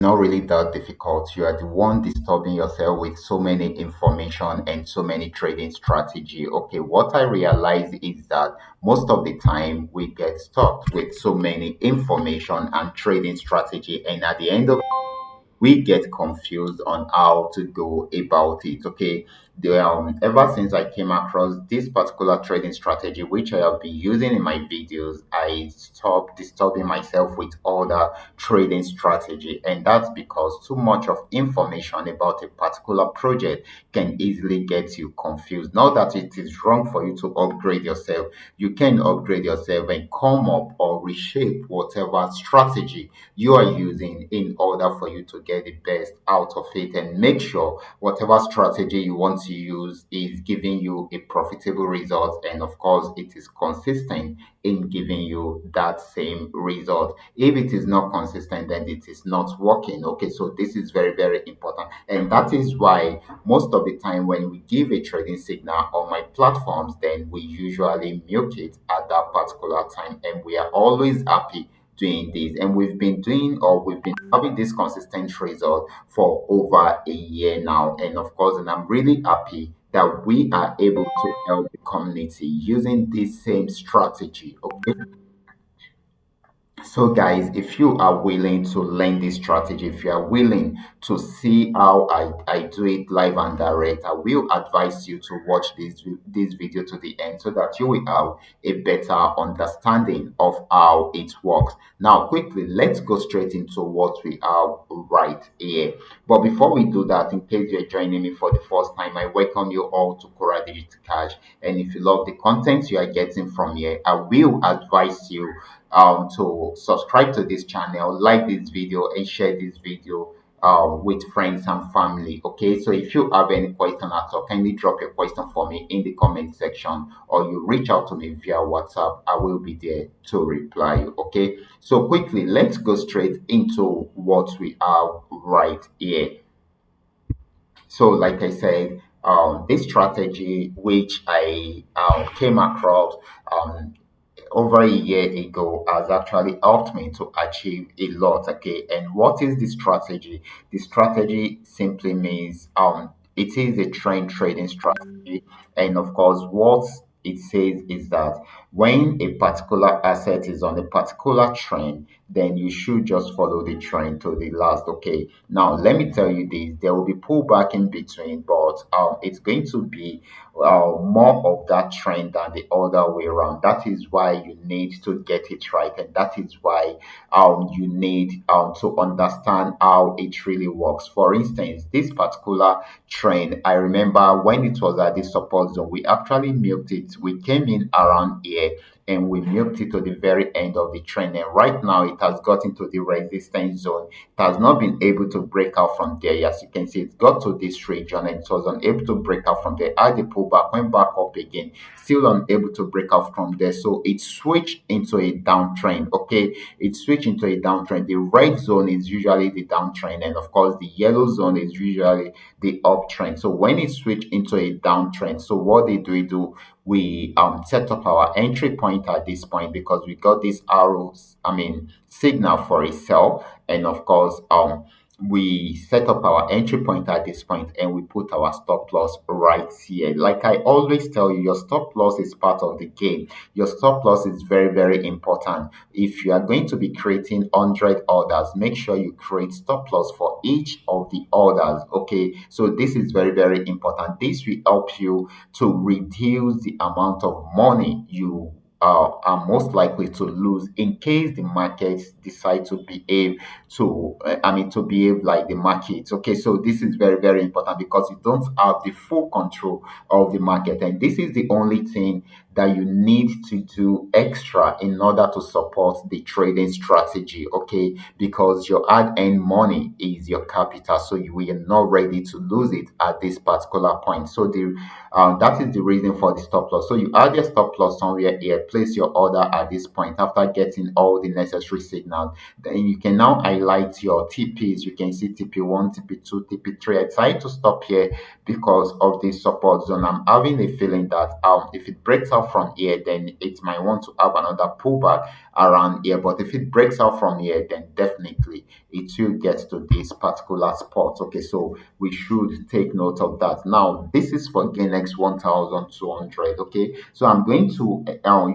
not really that difficult. You are the one disturbing yourself with so many information and so many trading strategy. Okay, what I realize is that most of the time we get stuck with so many information and trading strategy, and at the end of we get confused on how to go about it. Okay, ever since I came across this particular trading strategy, which I have been using in my videos, I stopped disturbing myself with other trading strategy, and that's because too much of information about a particular project can easily get you confused. Not that it is wrong for you to upgrade yourself, you can upgrade yourself and come up or reshape whatever strategy you are using in order for you to get the best out of it, and make sure whatever strategy you want to use is giving you a profitable result, and of course it is consistent in giving you that same result. If it is not consistent, then it is not working. Okay, so this is very, very important, and that is why most of the time when we give a trading signal on my platforms, then we usually milk it at that particular time, and we are always happy doing this, and we've been having this consistent result for over a year now, and of course, and I'm really happy that we are able to help the community using this same strategy. Okay, so, guys, if you are willing to learn this strategy, if you are willing to see how I do it live and direct, I will advise you to watch this video to the end so that you will have a better understanding of how it works. Now, quickly, let's go straight into what we have right here. But before we do that, in case you're joining me for the first time, I welcome you all to Qora Digital Cash. And if you love the content you are getting from here, I will advise you to subscribe to this channel, like this video, and share this video with friends and family. Okay, so if you have any question at all, kindly drop your question for me in the comment section, or you reach out to me via WhatsApp. I will be there to reply you. Okay, so quickly, let's go straight into what we have right here. So, like I said, this strategy which I came across over a year ago has actually helped me to achieve a lot. Okay, and what is the strategy? The strategy simply means it is a trend trading strategy, and of course what it says is that when a particular asset is on a particular trend, then you should just follow the trend to the last. Okay, now let me tell you this: there will be pullback in between, but it's going to be more of that trend than the other way around. That is why you need to get it right, and that is why you need to understand how it really works. For instance, this particular trend, I remember when it was at the support zone, we actually milked it. We came in around here and we milked it to the very end of the trend. And right now, it has got into the resistance zone. It has not been able to break out from there. As you can see, it got to this region and it was unable to break out from there. Had the pullback, went back up again, still unable to break out from there. So it switched into a downtrend. Okay, it switched into a downtrend. The red zone is usually the downtrend, and of course, the yellow zone is usually the uptrend. So when it switched into a downtrend, so what did we do? We set up our entry point at this point because we got this arrows, signal for a sell, and of course we set up our entry point at this point and we put our stop loss right here. Like I always tell you, your stop loss is part of the game. Your stop loss is very, very important. If you are going to be creating 100 orders, make sure you create stop loss for each of the orders. Okay, so this is very, very important. This will help you to reduce the amount of money you are most likely to lose in case the markets decide to behave to behave like the market. Okay, so this is very, very important because you don't have the full control of the market, and this is the only thing that you need to do extra in order to support the trading strategy. Okay, because your hard-earned money is your capital, so we are not ready to lose it at this particular point. So that is the reason for the stop loss. So you add your stop loss somewhere here, place your order at this point after getting all the necessary signals. Then you can now highlight your TPs. You can see TP1, TP2, TP3. I decided to stop here because of the support zone. I'm having a feeling that if it breaks out from here, then it might want to have another pullback around here. But if it breaks out from here, then definitely it will get to this particular spot. Okay, so we should take note of that. Now, this is for gainx 1200. Okay, so I'm going to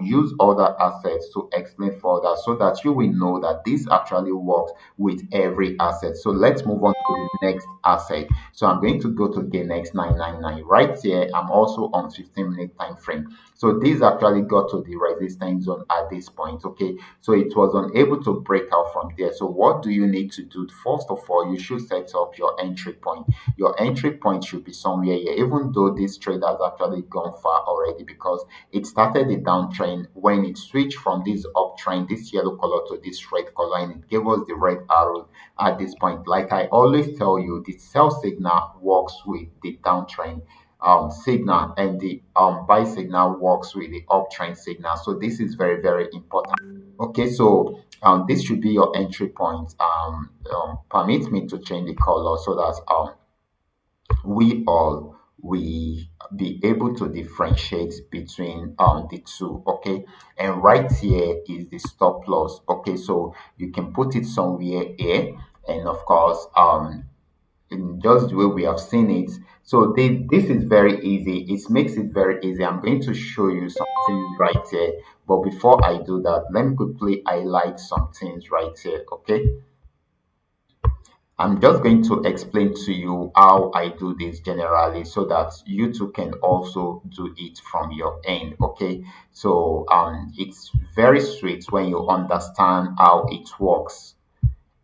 use other assets to explain further so that you will know that this actually works with every asset. So let's move on to the next asset. So I'm going to go to gainx 999 right here. I'm also on 15-minute time frame. So this actually got to the resistance zone at this point. Okay, so it was unable to break out from there. So what do you need to do? First of all, you should set up your entry point. Your entry point should be somewhere here, even though this trade has actually gone far already, because it started the downtrend. When it switched from this uptrend, this yellow color, to this red color, and it gave us the red arrow at this point. Like I always tell you, the sell signal works with the downtrend signal, and the buy signal works with the uptrend signal. So this is very, very important. Okay, so this should be your entry point. Permit me to change the color so that we all we be able to differentiate between the two. Okay, and right here is the stop loss. Okay, so you can put it somewhere here, and of course in just the way we have seen it. So this is very easy. It makes it very easy. I'm going to show you some things right here. But before I do that, let me quickly highlight some things right here. Okay. I'm just going to explain to you how I do this generally so that you too can also do it from your end. Okay. So it's very sweet when you understand how it works.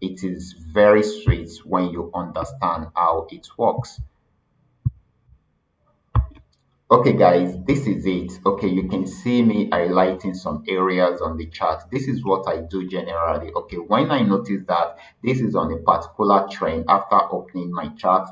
It is very sweet when you understand how it works. Okay, guys, this is it. Okay, you can see me highlighting some areas on the chart. This is what I do generally. Okay, when I notice that this is on a particular trend after opening my chart,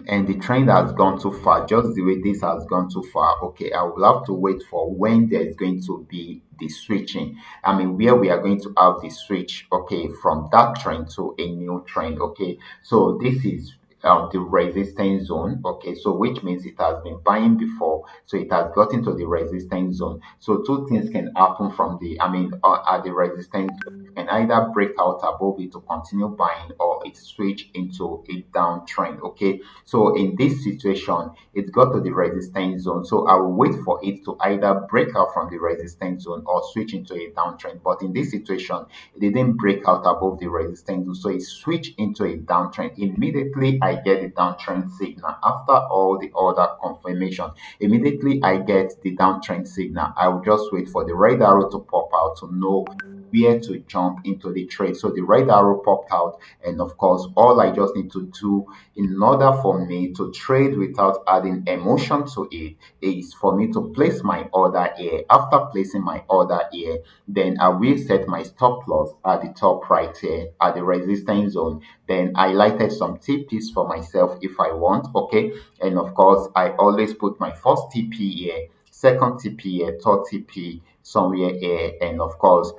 and the trend has gone too far, just the way this has gone too far, okay, I will have to wait for when there's going to be the switching. I mean, where we are going to have the switch, okay, from that trend to a new trend. Okay, so this is the resistance zone. Okay, so which means it has been buying before, so it has gotten to the resistance zone. So two things can happen from the, I mean, at the resistance zone. It can either break out above it to continue buying, or it switch into a downtrend. Okay, so in this situation, it got to the resistance zone. So I will wait for it to either break out from the resistance zone or switch into a downtrend. But in this situation, it didn't break out above the resistance zone. So it switched into a downtrend. Immediately, I get the downtrend signal. After all the other confirmation, immediately I get the downtrend signal. I will just wait for the red arrow to pop out to know where to jump into the trade. So the red arrow popped out, and of course, all I just need to do in order for me to trade without adding emotion to it is for me to place my order here. After placing my order here, then I will set my stop loss at the top right here at the resistance zone. Then I highlighted some TPs for myself if I want. Okay, and of course, I always put my first TP here, second TP here, third TP somewhere here, and of course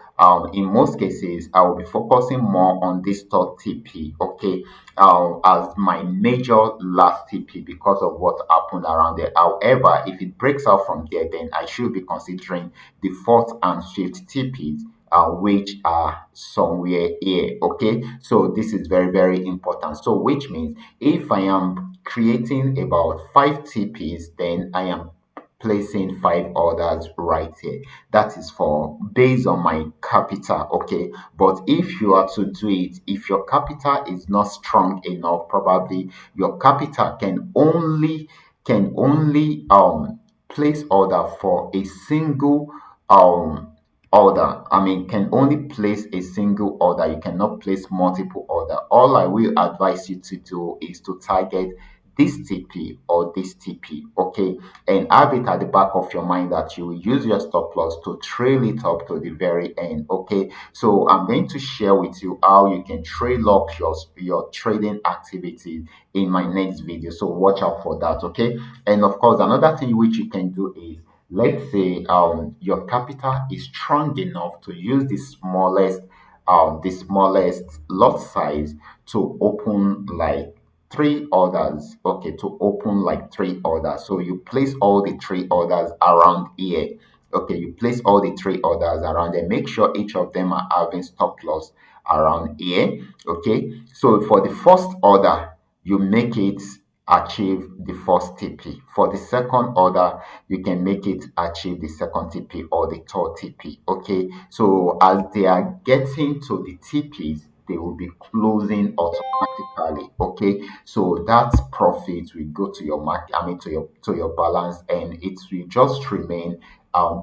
in most cases I will be focusing more on this third TP, okay, as my major last TP because of what happened around there. However, if it breaks out from there, then I should be considering the fourth and fifth TPs, which are somewhere here. Okay, so this is very, very important. So which means if I am creating about 5 TPs, then I am placing 5 orders right here. That is for based on my capital. Okay, but if you are to do it, if your capital is not strong enough, probably your capital can only place order for a single um order. I mean, can only place a single order. You cannot place multiple order. All I will advise you to do is to target this TP or this TP, okay, and have it at the back of your mind that you will use your stop loss to trail it up to the very end. Okay, so I'm going to share with you how you can trail up your trading activities in my next video, so watch out for that. Okay, and of course, another thing which you can do is, let's say your capital is strong enough to use the smallest lot size to open like 3 orders. Okay, to open like 3 orders. So you place all the 3 orders around here. Okay, you place all the three orders around there. Make sure each of them are having stop loss around here. Okay, so for the first order, you make it achieve the first TP. For the second order, you can make it achieve the second TP or the third TP. Okay, so as they are getting to the TPs, they will be closing automatically. Okay, so that profit will go to your market, I mean to your balance, and it will just remain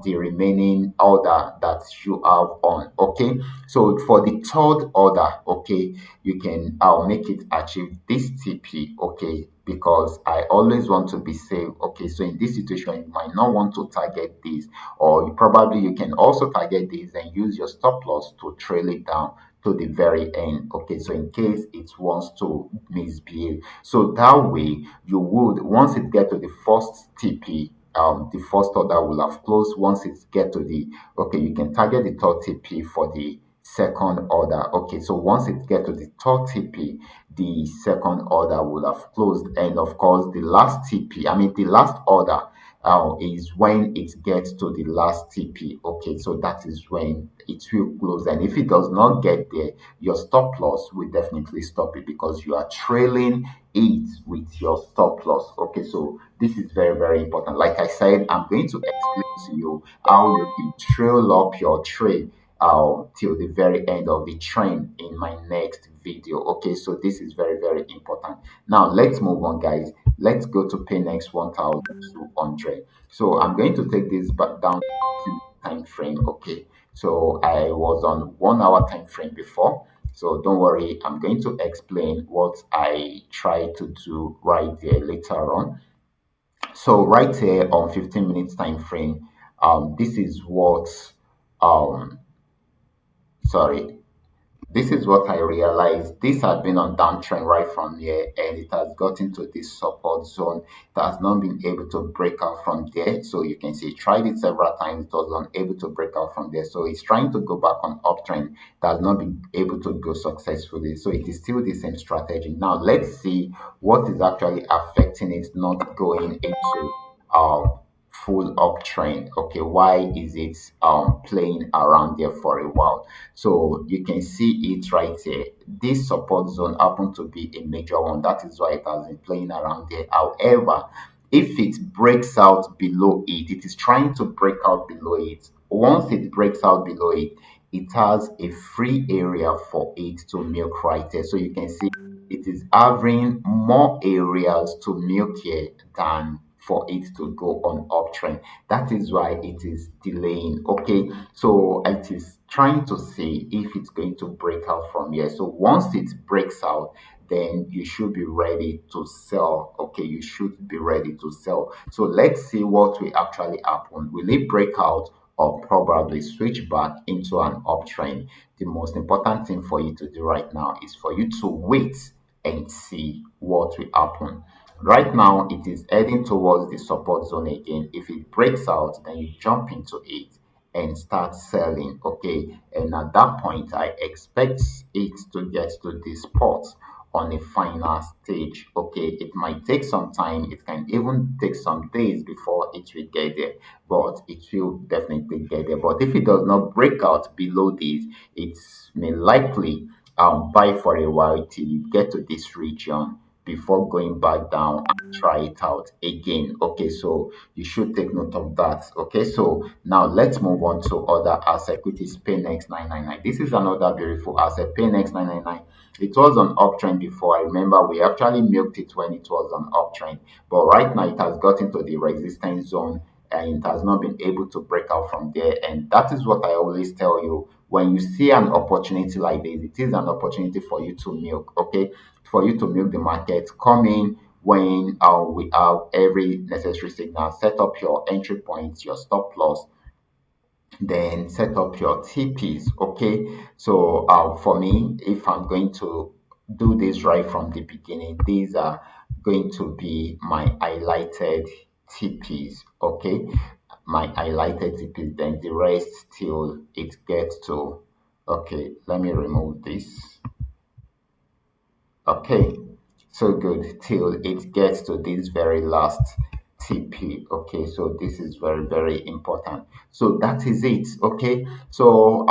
the remaining order that you have on. Okay, so for the third order, okay, you can make it achieve this TP. Okay, because I always want to be safe. Okay, so in this situation, you might not want to target this, or you can also target this and use your stop loss to trail it down to the very end. Okay, so in case it wants to misbehave, so that way you would, once it get to the first TP, the first order will have closed. Once it get to the, okay, you can target the third TP for the second order. Okay, so once it get to the third TP, the second order will have closed, and of course the last TP, I mean the last order is when it gets to the last TP. Okay, so that is when it will close. And if it does not get there, your stop loss will definitely stop it because you are trailing it with your stop loss. Okay, so this is very, very important. Like I said, I'm going to explain to you how you can trail up your trade till the very end of the trend in my next video. Okay, so this is very, very important. Now let's move on, guys. Let's go to Paynex 1200. So I'm going to take this back down to time frame. Okay, so I was on 1 hour time frame before. So don't worry, I'm going to explain what I try to do right there later on. So right here on 15 minutes time frame, this is what um sorry, this is what I realized. This had been on downtrend right from here, and it has gotten to this support zone. It has not been able to break out from there. So you can see it tried it several times. It was unable to break out from there. So it's trying to go back on uptrend. It has not been able to go successfully. So it is still the same strategy. Now let's see what is actually affecting it not going into full uptrend. Okay, why is it playing around there for a while? So you can see it right here. This support zone happened to be a major one. That is why it has been playing around there. However, if it breaks out below it, it is trying to break out below it. Once it breaks out below it, it has a free area for it to milk right here. So you can see it is having more areas to milk here than for it to go on uptrend. That is why it is delaying. Okay, so it is trying to see if it's going to break out from here. So once it breaks out, then you should be ready to sell. Okay, you should be ready to sell. So let's see what will actually happen. Will it break out or probably switch back into an uptrend? The most important thing for you to do right now is for you to wait and see what will happen. Right now, it is heading towards the support zone again. If it breaks out, then you jump into it and start selling. Okay, and at that point, I expect it to get to this spot on a final stage. Okay, it might take some time, it can even take some days before it will get there, but it will definitely get there. But if it does not break out below this, it may likely buy for a while till you get to this region before going back down and try it out again. Okay, so you should take note of that. Okay, so now let's move on to other asset, which is Paynex 999. This is another beautiful asset, Paynex 999. It was on uptrend before. I remember we actually milked it when it was on uptrend, but right now it has got into the resistance zone and it has not been able to break out from there. And that is what I always tell you: when you see an opportunity like this, it is an opportunity for you to milk. Okay, for you to milk the market. Come in when we have every necessary signal. Set up your entry points, your stop loss, then set up your TPs. Okay, so for me, if I'm going to do this right from the beginning, these are going to be my highlighted TPs. Okay, my highlighted TPs, then the rest till it gets to, okay, let me remove this. Okay, so good till it gets to this very last TP. Okay, so this is very, very important. So that is it. Okay, so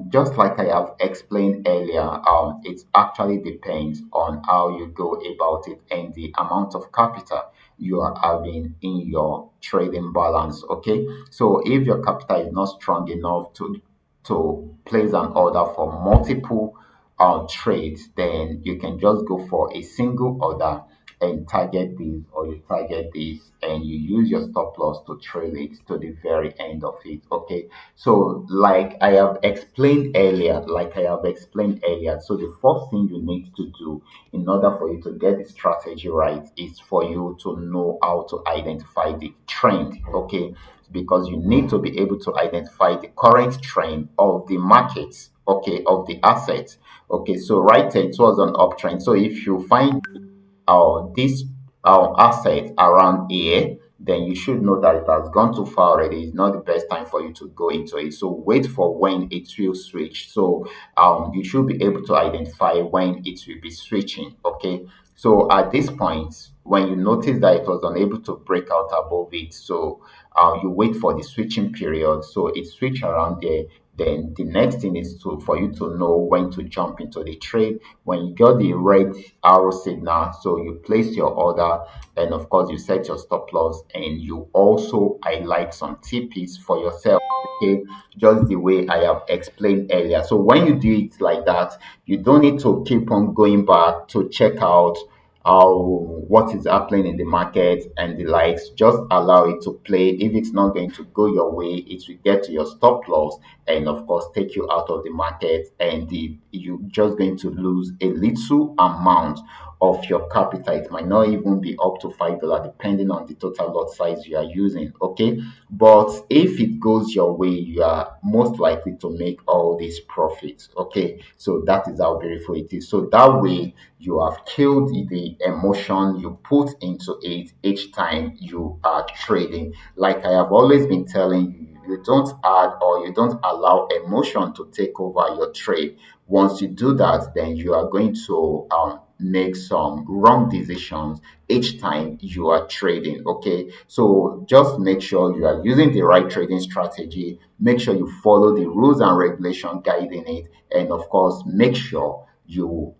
just like I have explained earlier, it actually depends on how you go about it and the amount of capital you are having in your trading balance. Okay, so if your capital is not strong enough to place an order for multiple trades, then you can just go for a single order and target this, or you target this and you use your stop loss to trail it to the very end of it. Okay, so like I have explained earlier, so the first thing you need to do in order for you to get the strategy right is for you to know how to identify the trend. Okay, because you need to be able to identify the current trend of the markets, okay, of the assets. Okay, so right here it was an uptrend. So if you find this asset around here, then you should know that it has gone too far already. It's not the best time for you to go into it. So wait for when it will switch. So you should be able to identify when it will be switching. Okay. So at this point, when you notice that it was unable to break out above it, so you wait for the switching period. So it switch around there. Then the next thing is for you to know when to jump into the trade. When you got the red arrow signal, so you place your order, and of course you set your stop loss, and you also highlight some TPs for yourself. Okay, just the way I have explained earlier. So when you do it like that, you don't need to keep on going back to check out what is happening in the market and the likes. Just allow it to play. If it's not going to go your way, it will get to your stop loss and of course take you out of the market, and you're just going to lose a little amount of your capital. It might not even be up to $5 depending on the total lot size you are using. Okay, but if it goes your way, you are most likely to make all these profits. Okay, so that is how beautiful it is. So that way you have killed the emotion you put into it each time you are trading. Like I have always been telling you, you don't add or you don't allow emotion to take over your trade. Once you do that, then you are going to make some wrong decisions each time you are trading. Okay, so just make sure you are using the right trading strategy. Make sure you follow the rules and regulation guiding it, and of course, make sure you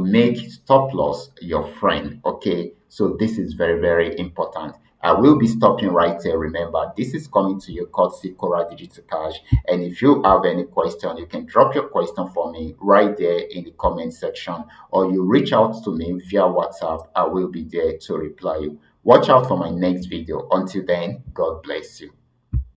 make stop loss your friend. Okay, so this is very, very important. I will be stopping right there. Remember, this is coming to you courtesy Qora Digital Cash. And if you have any question, you can drop your question for me right there in the comment section, or you reach out to me via WhatsApp. I will be there to reply you. Watch out for my next video. Until then, God bless you.